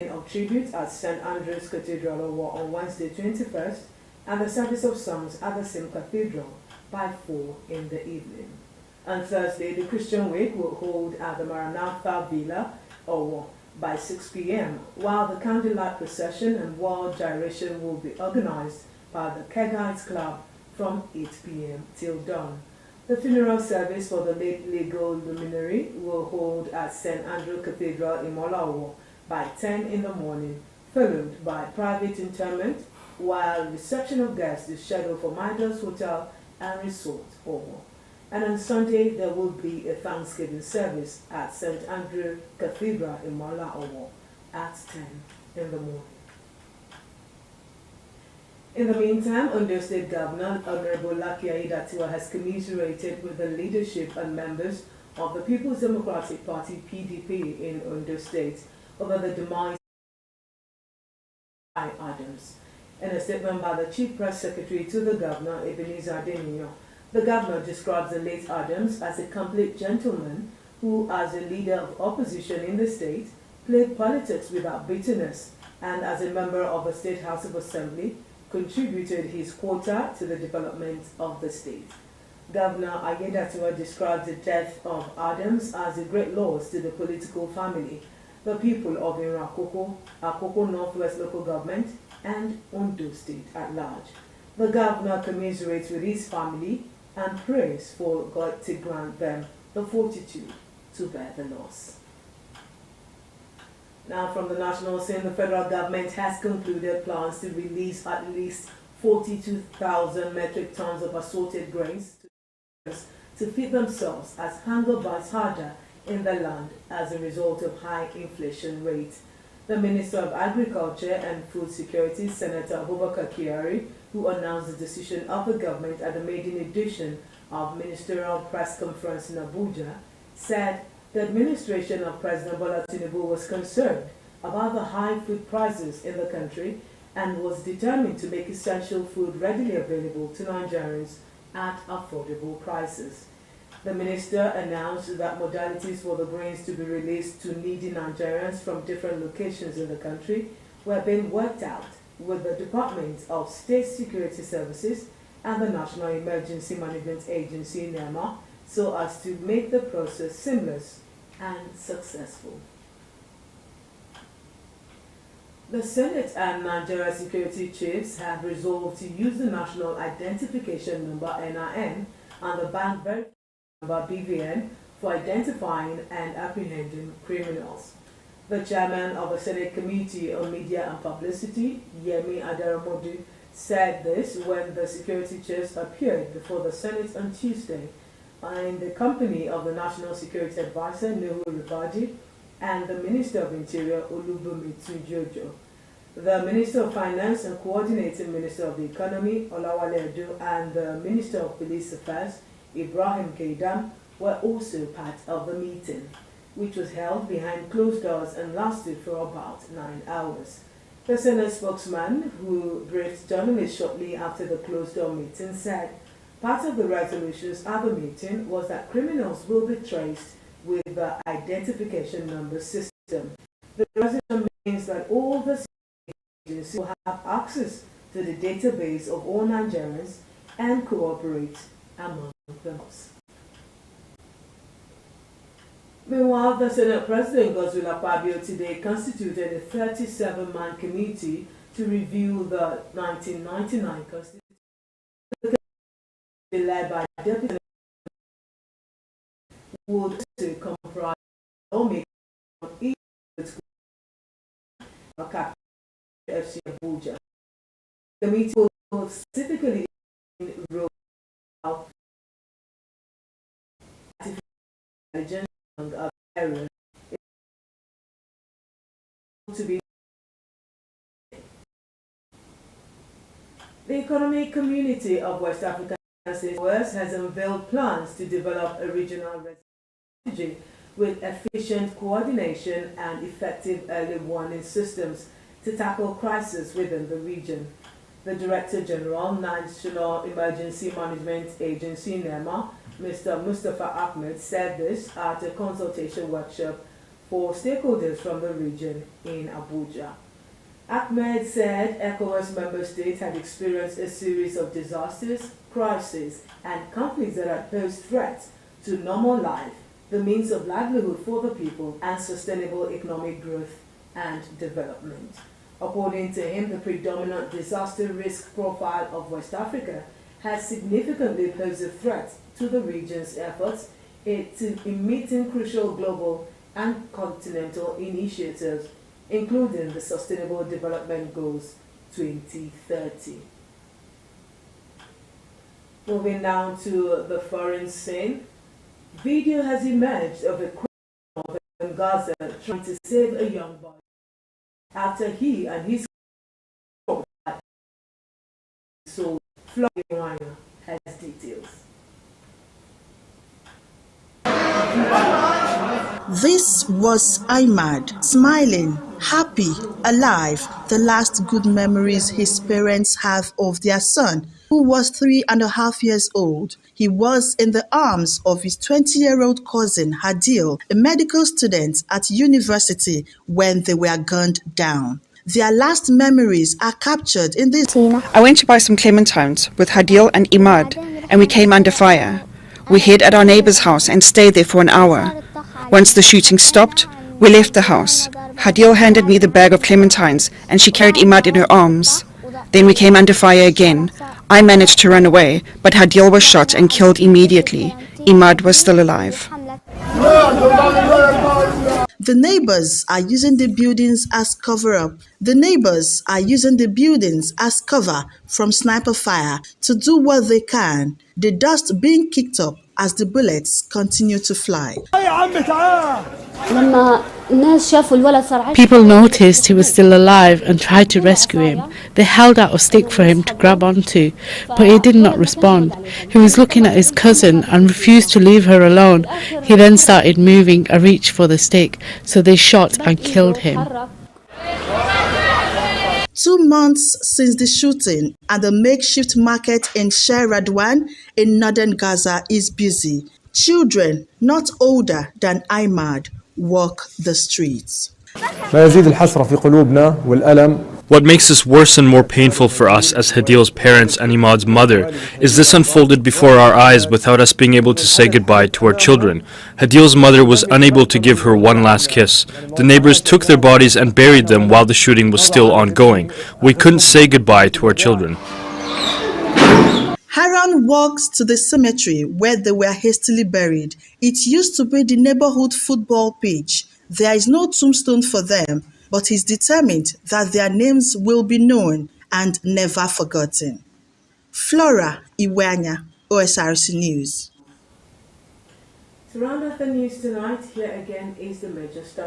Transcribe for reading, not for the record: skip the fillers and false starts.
of tribute at St. Andrew's Cathedral on Wednesday 21st and the service of songs at the same cathedral by 4 in the evening. On Thursday, the Christian Week will hold at the Maranatha Villa by 6 p.m., while the candlelight procession and wall gyration will be organized by the Kegites Club from 8 p.m. till dawn. The funeral service for the late legal luminary will hold at St. Andrew Cathedral in Molawo by 10 in the morning, followed by private interment, while reception of guests is scheduled for Midas Hotel and Resort Owo. And on Sunday, there will be a Thanksgiving service at St. Andrew Cathedral in Molawo at 10 in the morning. In the meantime, Ondo State Governor Honorable Lucky Aiyedatiwa has commiserated with the leadership and members of the People's Democratic Party (PDP) in Ondo State over the demise of Adams. In a statement by the Chief Press Secretary to the Governor, Ebenezer Adeniyo, the Governor describes the late Adams as a complete gentleman who, as a leader of opposition in the state, played politics without bitterness, and as a member of the State House of Assembly, contributed his quota to the development of the state. Governor Aiyedatiwa described the death of Adams as a great loss to the political family, the people of Akoko Northwest Local Government, and Ondo State at large. The Governor commiserates with his family and prays for God to grant them the fortitude to bear the loss. Now, from the national scene, the federal government has concluded plans to release at least 42,000 metric tons of assorted grains to feed themselves as hunger bites harder in the land as a result of high inflation rates. The Minister of Agriculture and Food Security, Senator Abubakar Kyari, who announced the decision of the government at the maiden edition of Ministerial Press Conference in Abuja, said the administration of President Bola Tinubu was concerned about the high food prices in the country and was determined to make essential food readily available to Nigerians at affordable prices. The minister announced that modalities for the grains to be released to needy Nigerians from different locations in the country were being worked out with the Department of State Security Services and the National Emergency Management Agency, NEMA, so as to make the process seamless and successful. The Senate and Nigeria security chiefs have resolved to use the National Identification Number (NIN) and the Bank Verification Number (BVN) for identifying and apprehending criminals. The chairman of the Senate Committee on Media and Publicity, Yemi Adaramodu, said this when the security chiefs appeared before the Senate on Tuesday in the company of the National Security Advisor, Nuhu Ribadi, and the Minister of Interior, Olubunmi Tunjojo. The Minister of Finance and Coordinating Minister of the Economy, Olawale Edo, and the Minister of Police Affairs, Ibrahim Gaidam, were also part of the meeting, which was held behind closed doors and lasted for about 9 hours. The Senate spokesman, who briefed journalists shortly after the closed-door meeting, said part of the resolutions at the meeting was that criminals will be traced with the identification number system. The resolution means that all the agencies will have access to the database of all Nigerians and cooperate among themselves. Meanwhile, the Senate President Godswill Akpabio today constituted a 37-man committee to review the 1999 Constitution, led by Deputy would also comprise lawmakers from each FC Abuja. The committee will specifically role out artificial intelligence among other areas to be. The economic community of West African states has unveiled plans to develop a regional strategy with efficient coordination and effective early warning systems to tackle crises within the region. The Director General, National Emergency Management Agency, NEMA, Mr. Mustafa Ahmed, said this at a consultation workshop for stakeholders from the region in Abuja. Ahmed said ECOWAS member states had experienced a series of disasters, crises, and conflicts that had posed threats to normal life, the means of livelihood for the people, and sustainable economic growth and development. According to him, the predominant disaster risk profile of West Africa has significantly posed a threat to the region's efforts in meeting crucial global and continental initiatives, including the Sustainable Development Goals 2030. Moving down to the foreign scene, video has emerged of a criminal in Gaza trying to save a young boy after he and his so Florida has details. This was Ahmad, smiling, happy, alive, the last good memories his parents have of their son, who was 3.5 years old. He was in the arms of his 20-year-old cousin, Hadil, a medical student at university, when they were gunned down. Their last memories are captured in this. I went to buy some clementines with Hadil and Imad, and we came under fire. We hid at our neighbor's house and stayed there for an hour. Once the shooting stopped, we left the house. Hadil handed me the bag of clementines, and she carried Imad in her arms. Then we came under fire again. I managed to run away, but Hadil was shot and killed immediately. Imad was still alive. The neighbors are using the buildings as cover-up. The neighbors are using the buildings as cover from sniper fire to do what they can, the dust being kicked up as the bullets continue to fly. People noticed he was still alive and tried to rescue him. They held out a stick for him to grab onto, but he did not respond. He was looking at his cousin and refused to leave her alone. He then started moving a reach for the stick, so they shot and killed him. 2 months since the shooting, and the makeshift market in Sheikh Radwan in northern Gaza is busy. Children not older than Ahmad walk the streets. What makes this worse and more painful for us as Hadil's parents and Imad's mother is this unfolded before our eyes without us being able to say goodbye to our children. Hadil's mother was unable to give her one last kiss. The neighbors took their bodies and buried them while the shooting was still ongoing. We couldn't say goodbye to our children. Haran walks to the cemetery where they were hastily buried. It used to be the neighborhood football pitch. There is no tombstone for them, but he's determined that their names will be known and never forgotten. Flora Iwanya, Osrc News. To round up the news tonight, here again is the major story.